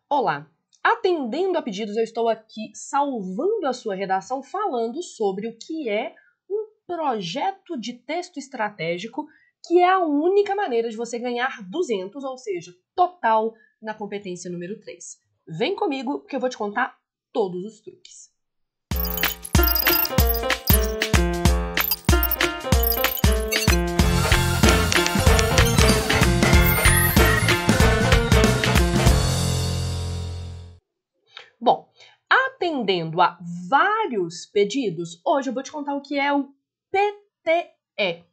Olá! Atendendo a pedidos, eu estou aqui salvando a sua redação falando sobre o que é um projeto de texto estratégico, que é a única maneira de você ganhar 200, ou seja, total na competência número 3. Vem comigo que eu vou te contar todos os truques. Bom, atendendo a vários pedidos, hoje eu vou te contar o que é o PTE,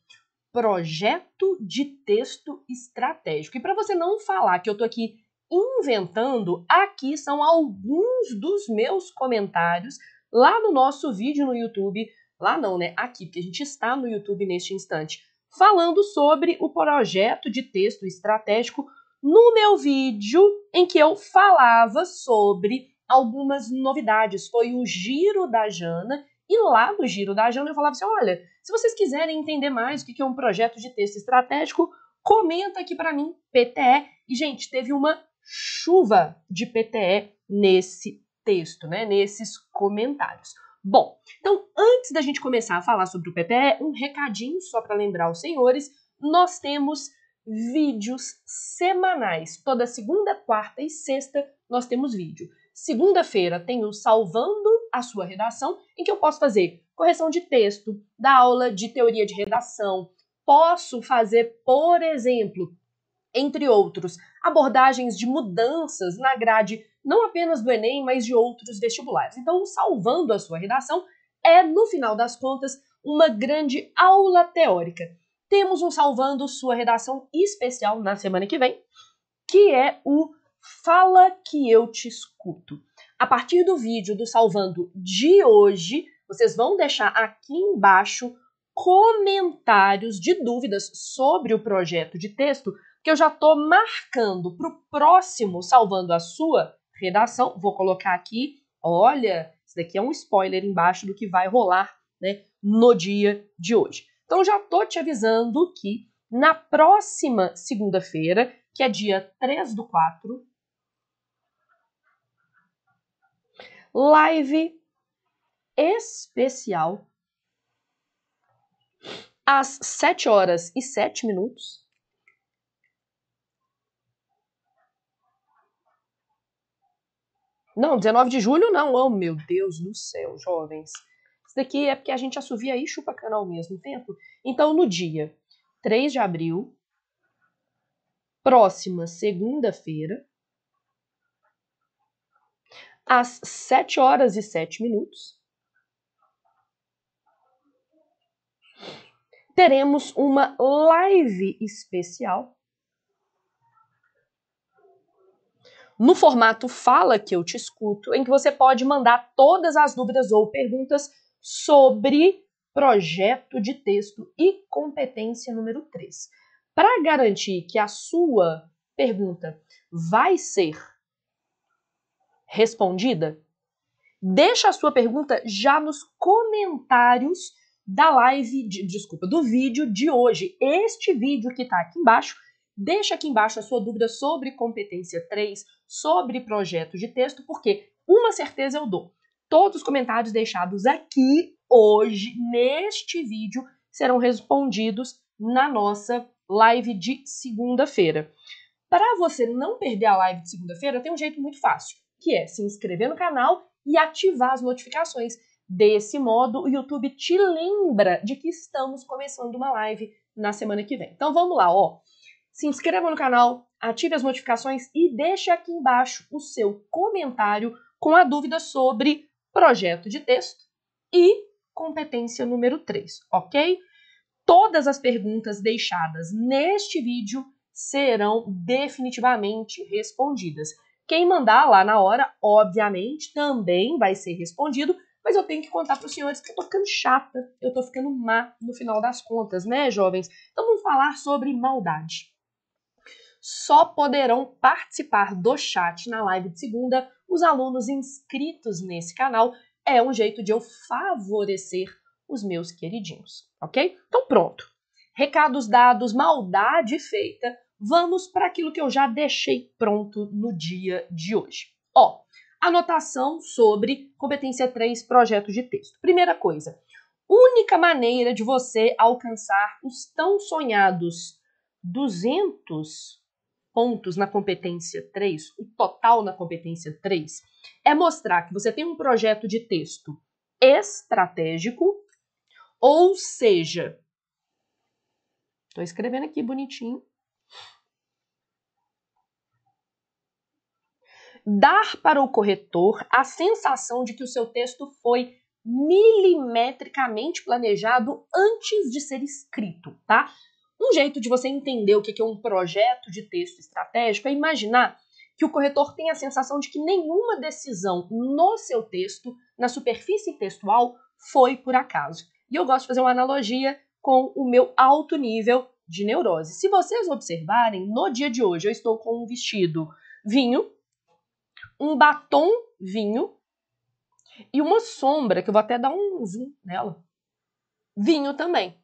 Projeto de Texto Estratégico. E para você não falar que eu estou aqui inventando, aqui são alguns dos meus comentários lá no nosso vídeo no YouTube, lá não, né? Aqui, porque a gente está no YouTube neste instante, falando sobre o projeto de texto estratégico no meu vídeo em que eu falava sobre algumas novidades. Foi o Giro da Jana, e lá no Giro da Jana eu falava assim, olha, se vocês quiserem entender mais o que é um projeto de texto estratégico, comenta aqui para mim, PTE. E, gente, teve uma chuva de PTE nesse texto, né, nesses comentários. Bom, então, antes da gente começar a falar sobre o PTE, um recadinho só para lembrar os senhores, nós temos vídeos semanais. Toda segunda, quarta e sexta nós temos vídeo. Segunda-feira tem o Salvando a Sua Redação, em que eu posso fazer correção de texto, dar aula de teoria de redação, posso fazer, por exemplo, entre outros, abordagens de mudanças na grade, não apenas do Enem, mas de outros vestibulares. Então, o Salvando a Sua Redação é, no final das contas, uma grande aula teórica. Temos um Salvando Sua Redação especial na semana que vem, que é o Fala que eu te escuto. A partir do vídeo do Salvando de hoje, vocês vão deixar aqui embaixo comentários de dúvidas sobre o projeto de texto, que eu já estou marcando para o próximo Salvando a Sua Redação. Vou colocar aqui, olha, isso daqui é um spoiler embaixo do que vai rolar, né, no dia de hoje. Então já estou te avisando que na próxima segunda-feira, que é dia 3/4, live especial às 7h07. Não, 19 de julho não. Oh, meu Deus do céu, jovens. Isso daqui é porque a gente assovia e chupa cana ao mesmo tempo. Então, no dia 3 de abril, próxima segunda-feira, às 7h07, teremos uma live especial no formato Fala que eu te escuto, em que você pode mandar todas as dúvidas ou perguntas sobre projeto de texto e competência número 3. Para garantir que a sua pergunta vai ser respondida, deixa a sua pergunta já nos comentários da live, do vídeo de hoje. Este vídeo que está aqui embaixo, deixa aqui embaixo a sua dúvida sobre competência 3, sobre projeto de texto, porque uma certeza eu dou. Todos os comentários deixados aqui hoje, neste vídeo, serão respondidos na nossa live de segunda-feira. Para você não perder a live de segunda-feira, tem um jeito muito fácil, que é se inscrever no canal e ativar as notificações. Desse modo, o YouTube te lembra de que estamos começando uma live na semana que vem. Então vamos lá, ó. Se inscreva no canal, ative as notificações e deixe aqui embaixo o seu comentário com a dúvida sobre projeto de texto e competência número 3, ok? Todas as perguntas deixadas neste vídeo serão definitivamente respondidas. Quem mandar lá na hora, obviamente, também vai ser respondido, mas eu tenho que contar para os senhores que eu tô ficando chata, eu tô ficando má no final das contas, né, jovens? Então vamos falar sobre maldade. Só poderão participar do chat na live de segunda os alunos inscritos nesse canal. É um jeito de eu favorecer os meus queridinhos, ok? Então pronto. Recados dados, maldade feita. vamos para aquilo que eu já deixei pronto no dia de hoje. Ó, anotação sobre competência 3, projeto de texto. Primeira coisa, única maneira de você alcançar os tão sonhados 200 pontos na competência 3, o total na competência 3, é mostrar que você tem um projeto de texto estratégico, ou seja, estou escrevendo aqui bonitinho, dar para o corretor a sensação de que o seu texto foi milimetricamente planejado antes de ser escrito, tá? Um jeito de você entender o que é um projeto de texto estratégico é imaginar que o corretor tem a sensação de que nenhuma decisão no seu texto, na superfície textual, foi por acaso. E eu gosto de fazer uma analogia com o meu alto nível de neurose. Se vocês observarem, no dia de hoje eu estou com um vestido vinho, um batom vinho e uma sombra, que eu vou até dar um zoom nela, vinho também.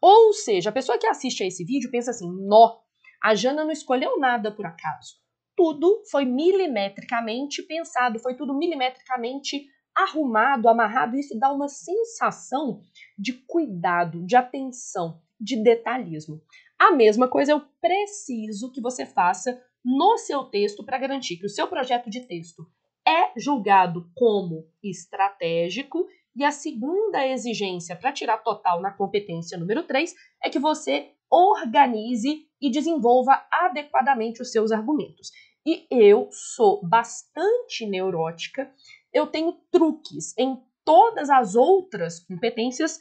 Ou seja, a pessoa que assiste a esse vídeo pensa assim, nó, a Jana não escolheu nada por acaso. Tudo foi milimetricamente pensado, foi tudo milimetricamente arrumado, amarrado, e isso dá uma sensação de cuidado, de atenção, de detalhismo. A mesma coisa eu preciso que você faça no seu texto para garantir que o seu projeto de texto é julgado como estratégico. E a segunda exigência para tirar total na competência número 3 é que você organize e desenvolva adequadamente os seus argumentos. E eu sou bastante neurótica, eu tenho truques em todas as outras competências,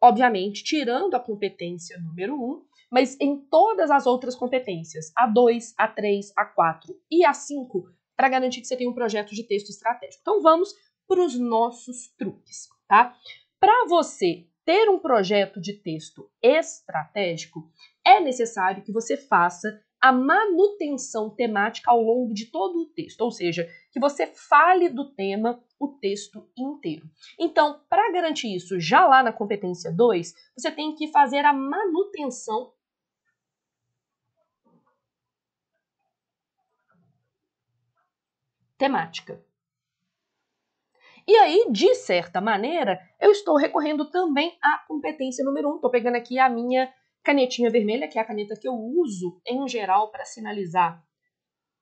obviamente tirando a competência número 1, mas em todas as outras competências, a 2, a 3, a 4 e a 5, para garantir que você tem um projeto de texto estratégico. Então vamos para os nossos truques, tá? Para você ter um projeto de texto estratégico, é necessário que você faça a manutenção temática ao longo de todo o texto, ou seja, que você fale do tema o texto inteiro. Então, para garantir isso já lá na competência 2, você tem que fazer a manutenção temática. E aí, de certa maneira, eu estou recorrendo também à competência número 1. Estou pegando aqui a minha canetinha vermelha, que é a caneta que eu uso em geral para sinalizar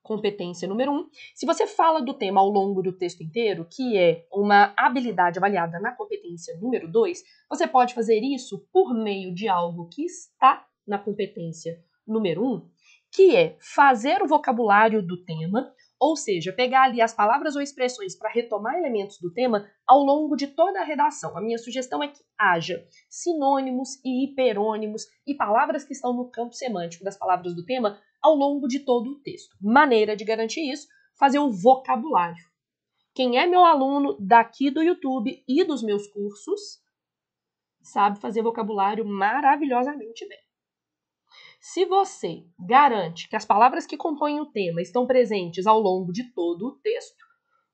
competência número 1. Se você fala do tema ao longo do texto inteiro, que é uma habilidade avaliada na competência número 2, você pode fazer isso por meio de algo que está na competência número 1, que é fazer o vocabulário do tema, ou seja, pegar ali as palavras ou expressões para retomar elementos do tema ao longo de toda a redação. A minha sugestão é que haja sinônimos e hiperônimos e palavras que estão no campo semântico das palavras do tema ao longo de todo o texto. Maneira de garantir isso, fazer o vocabulário. Quem é meu aluno daqui do YouTube e dos meus cursos sabe fazer vocabulário maravilhosamente bem. Se você garante que as palavras que compõem o tema estão presentes ao longo de todo o texto,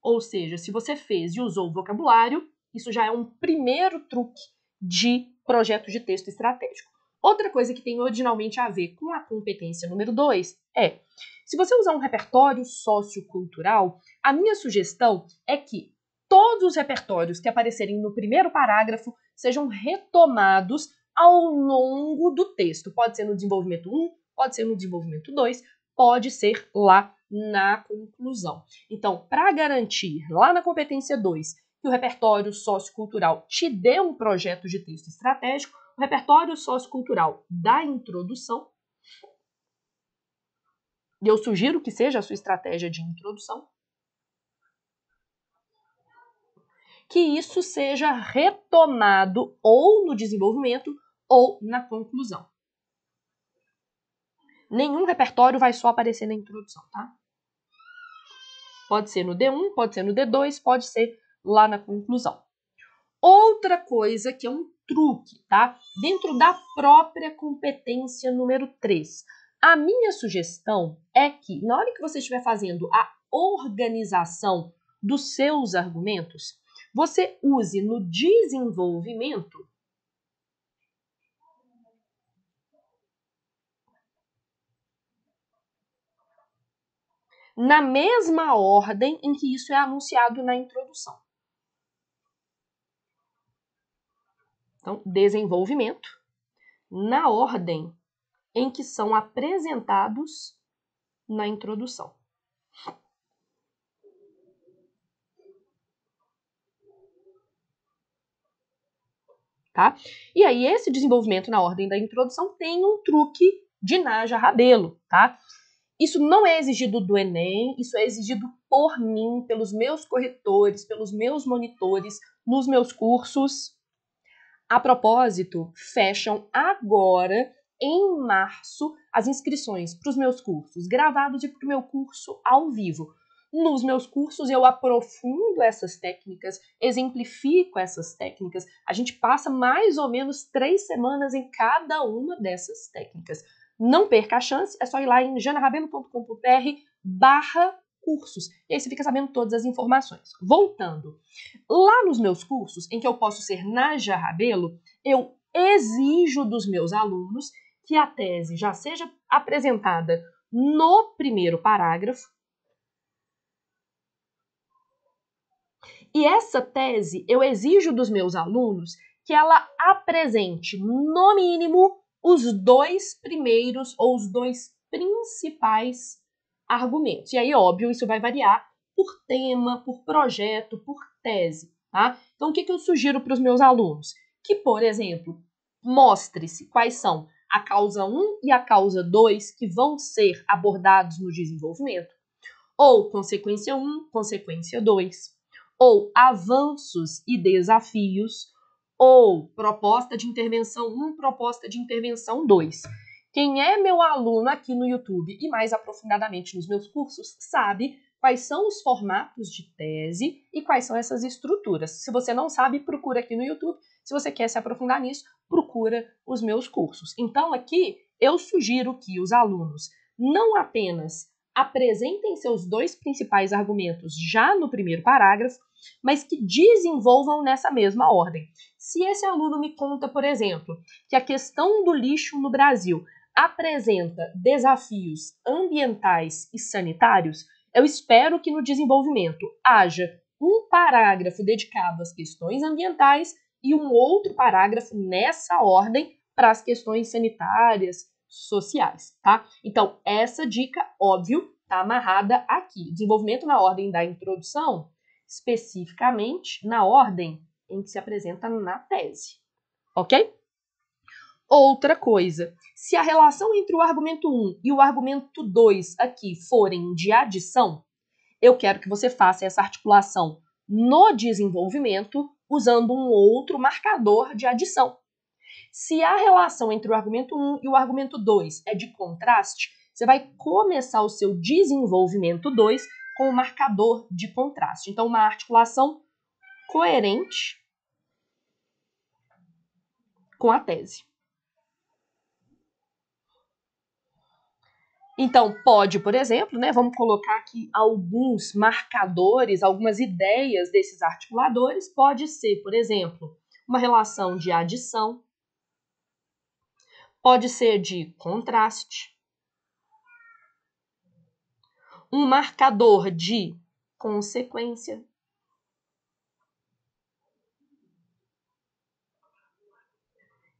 ou seja, se você fez e usou o vocabulário, isso já é um primeiro truque de projeto de texto estratégico. Outra coisa que tem originalmente a ver com a competência número 2 é, se você usar um repertório sociocultural, a minha sugestão é que todos os repertórios que aparecerem no primeiro parágrafo sejam retomados ao longo do texto. Pode ser no desenvolvimento 1, pode ser no desenvolvimento 2, pode ser lá na conclusão. Então, para garantir lá na competência 2 que o repertório sociocultural te dê um projeto de texto estratégico, o repertório sociocultural da introdução, e eu sugiro que seja a sua estratégia de introdução, que isso seja retomado ou no desenvolvimento ou na conclusão. Nenhum repertório vai só aparecer na introdução, tá? Pode ser no D1, pode ser no D2, pode ser lá na conclusão. Outra coisa que é um truque, tá? Dentro da própria competência número 3. A minha sugestão é que, na hora que você estiver fazendo a organização dos seus argumentos, você use no desenvolvimento na mesma ordem em que isso é anunciado na introdução. Então, desenvolvimento na ordem em que são apresentados na introdução. Tá? E aí, esse desenvolvimento na ordem da introdução tem um truque de Naja Rabelo, tá? Isso não é exigido do Enem, isso é exigido por mim, pelos meus corretores, pelos meus monitores, nos meus cursos. A propósito, fecham agora, em março, as inscrições para os meus cursos gravados e para o meu curso ao vivo. Nos meus cursos eu aprofundo essas técnicas, exemplifico essas técnicas. A gente passa mais ou menos 3 semanas em cada uma dessas técnicas. Não perca a chance, é só ir lá em janarabelo.com.br/cursos. E aí você fica sabendo todas as informações. Voltando, lá nos meus cursos, em que eu posso ser Naja Rabelo, eu exijo dos meus alunos que a tese já seja apresentada no primeiro parágrafo. E essa tese, eu exijo dos meus alunos que ela apresente, no mínimo, os 2 primeiros ou os 2 principais argumentos. E aí, óbvio, isso vai variar por tema, por projeto, por tese, tá? Então, o que eu sugiro para os meus alunos? Que, por exemplo, mostre-se quais são a causa 1 e a causa 2 que vão ser abordados no desenvolvimento, ou consequência 1, consequência 2, ou avanços e desafios, ou proposta de intervenção 1, proposta de intervenção 2. Quem é meu aluno aqui no YouTube e mais aprofundadamente nos meus cursos sabe quais são os formatos de tese e quais são essas estruturas. Se você não sabe, procura aqui no YouTube. Se você quer se aprofundar nisso, procura os meus cursos. Então aqui eu sugiro que os alunos não apenas apresentem seus 2 principais argumentos já no primeiro parágrafo, mas que desenvolvam nessa mesma ordem. Se esse aluno me conta, por exemplo, que a questão do lixo no Brasil apresenta desafios ambientais e sanitários, eu espero que no desenvolvimento haja um parágrafo dedicado às questões ambientais e um outro parágrafo nessa ordem para as questões sanitárias, sociais, tá? Então, essa dica, óbvio, está amarrada aqui. Desenvolvimento na ordem da introdução, especificamente na ordem em que se apresenta na tese, ok? Outra coisa, se a relação entre o argumento 1 e o argumento 2 aqui forem de adição, eu quero que você faça essa articulação no desenvolvimento usando um outro marcador de adição. Se a relação entre o argumento 1 e o argumento 2 é de contraste, você vai começar o seu desenvolvimento 2 com o marcador de contraste. Então, uma articulação coerente com a tese. Então, pode, por exemplo, vamos colocar aqui alguns marcadores, algumas ideias desses articuladores. Pode ser, por exemplo, uma relação de adição. Pode ser de contraste. Um marcador de consequência.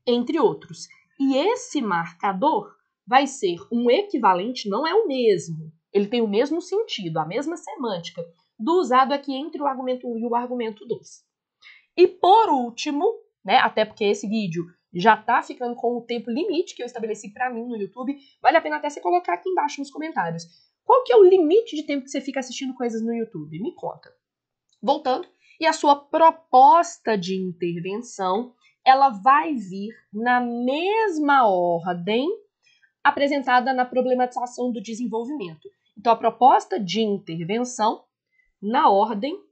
Entre outros. E esse marcador vai ser um equivalente, não é o mesmo. Ele tem o mesmo sentido, a mesma semântica, do usado aqui entre o argumento 1 e o argumento 2. E por último, até porque esse vídeo já está ficando com o tempo limite que eu estabeleci para mim no YouTube, vale a pena até você colocar aqui embaixo nos comentários. Qual que é o limite de tempo que você fica assistindo coisas no YouTube? Me conta. Voltando, e a sua proposta de intervenção, ela vai vir na mesma ordem apresentada na problematização do desenvolvimento. Então, a proposta de intervenção na ordem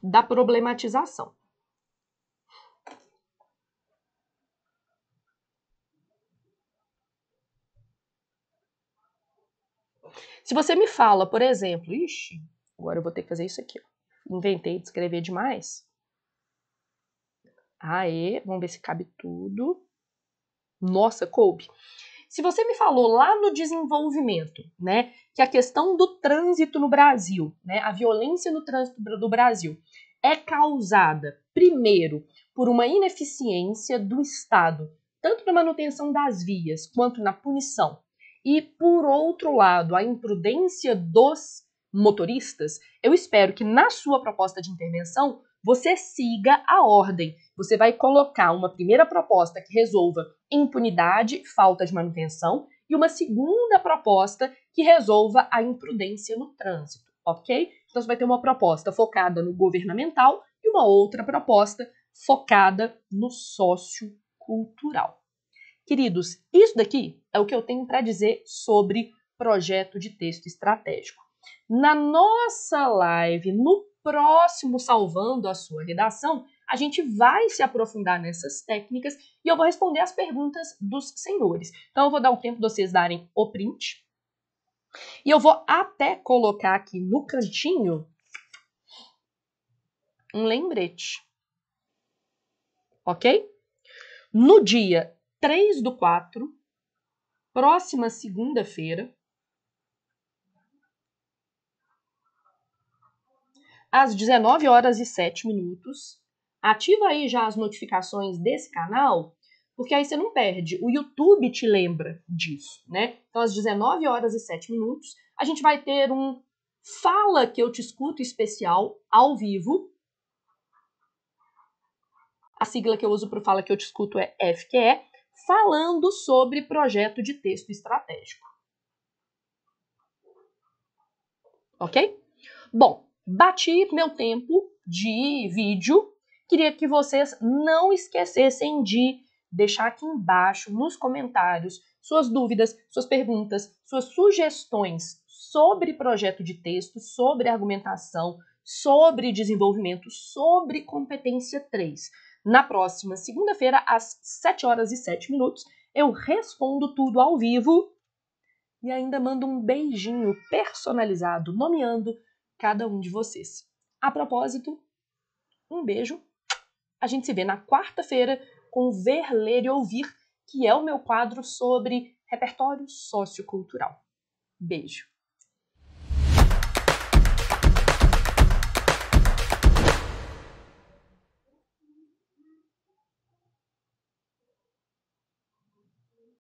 da problematização. Se você me fala, por exemplo, agora eu vou ter que fazer isso aqui, inventei de escrever demais. Vamos ver se cabe tudo. Nossa, coube. Se você me falou lá no desenvolvimento, né, que a questão do trânsito no Brasil, né, a violência no trânsito do Brasil é causada, primeiro, por uma ineficiência do Estado, tanto na manutenção das vias quanto na punição, e, por outro lado, a imprudência dos motoristas, eu espero que na sua proposta de intervenção você siga a ordem. Você vai colocar uma primeira proposta que resolva impunidade, falta de manutenção, e uma segunda proposta que resolva a imprudência no trânsito, ok? Então você vai ter uma proposta focada no governamental e uma outra proposta focada no sociocultural. Queridos, isso daqui é o que eu tenho para dizer sobre projeto de texto estratégico. Na nossa live, no próximo Salvando a Sua Redação, a gente vai se aprofundar nessas técnicas e eu vou responder as perguntas dos senhores. Então, eu vou dar um tempo de vocês darem o print. E eu vou até colocar aqui no cantinho um lembrete. Ok? No dia 3/4, próxima segunda-feira, às 19h07, ativa aí já as notificações desse canal, porque aí você não perde. O YouTube te lembra disso, né? Então, às 19h07, a gente vai ter um Fala que eu te escuto especial ao vivo. A sigla que eu uso para o Fala que eu te escuto é FQE, falando sobre projeto de texto estratégico. Ok? Bom, bati meu tempo de vídeo. Queria que vocês não esquecessem de deixar aqui embaixo nos comentários suas dúvidas, suas perguntas, suas sugestões sobre projeto de texto, sobre argumentação, sobre desenvolvimento, sobre competência 3. Na próxima segunda-feira, às 7h07, eu respondo tudo ao vivo e ainda mando um beijinho personalizado, nomeando cada um de vocês. A propósito, um beijo. A gente se vê na quarta-feira com Ver, Ler e Ouvir, que é o meu quadro sobre repertório sociocultural. Beijo.